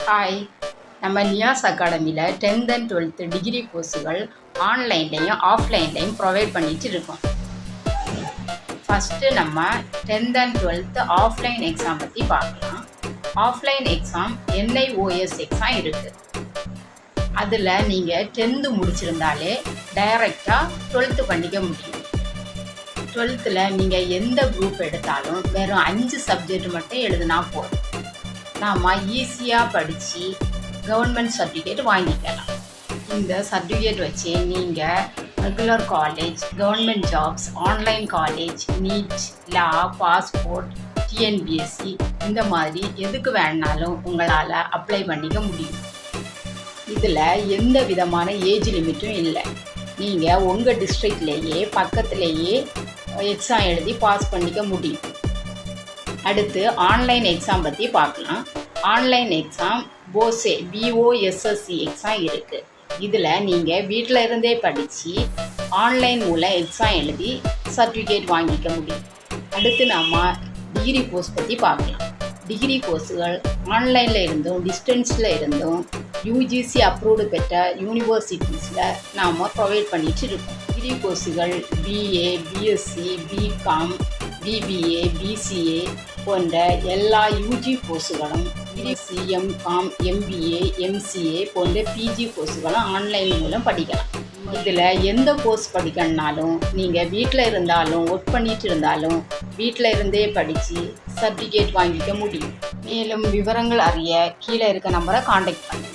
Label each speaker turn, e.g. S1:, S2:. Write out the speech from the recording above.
S1: Hi, நம்ம நியாஸ் அகாடமியில் 10th and 12th degree கோர்ஸுகள் ஆன்லைன்லையும் ஆஃப்லைன்லையும் ப்ரொவைட் பண்ணிட்டு இருக்கோம். ஃபஸ்ட்டு நம்ம 10th and 12th offline exam பற்றி பார்க்கலாம். ஆஃப்லைன் எக்ஸாம் NIOS எக்ஸாம் இருக்குது. அதில் நீங்கள் 10th முடிச்சிருந்தாலே டைரெக்டாக 12th பண்ணிக்க முடியும். 12th நீங்கள் எந்த குரூப் எடுத்தாலும் வெறும் 5 சப்ஜெக்ட் மட்டும் எழுதுனா போதும். நாம் ஈஸியாக படித்து கவர்மெண்ட் சர்டிஃபிகேட் வாங்கிக்கலாம். இந்த சர்டிஃபிகேட் வச்சு நீங்கள் regular college, government jobs, online college, NEET, law, passport, TNPSC இந்த மாதிரி எதுக்கு வேணாலும் உங்களால் அப்ளை பண்ணிக்க முடியும். இதில் எந்த விதமான ஏஜ் லிமிட்டும் இல்லை. நீங்கள் உங்கள் டிஸ்ட்ரிக்ட்லேயே பக்கத்துலேயே எக்ஸாம் எழுதி பாஸ் பண்ணிக்க முடியும். அடுத்து ஆன்லைன் எக்ஸாம் பற்றி பார்க்கலாம். ஆன்லைன் எக்ஸாம் BOSSC எக்ஸாம் இருக்குது. இதில் நீங்கள் வீட்டில் இருந்தே படித்து ஆன்லைன் மூலம் எக்ஸாம் எழுதி சர்டிஃபிகேட் வாங்கிக்க முடியும். அடுத்து நம்ம டிகிரி கோர்ஸ் பற்றி பார்க்கலாம். டிகிரி கோர்ஸுகள் ஆன்லைனில் இருந்தும் டிஸ்டன்ஸில் இருந்தும் UGC அப்ரூவ்டு பெற்ற யூனிவர்சிட்டிஸில் நாம் ப்ரொவைட் பண்ணிட்டு இருக்கோம். டிகிரி கோர்ஸுகள் BA, BSc, BCom, BBA, BCA போன்ற எல்லா UG கோர்ஸுகளும் MCom, MBA, MCA போன்ற PG கோர்ஸுகளும் ஆன்லைன் மூலம் படிக்கலாம். இதில் எந்த கோர்ஸ் படிக்கணுன்னாலும் நீங்கள் வீட்டில் இருந்தாலும் ஒர்க் பண்ணிட்டு இருந்தாலும் வீட்டில் இருந்தே படித்து சர்டிஃபிகேட் வாங்கிக்க முடியும். மேலும் விவரங்கள் அறிய கீழே இருக்க நம்பரை காண்டாக்ட் பண்ணுங்கள்.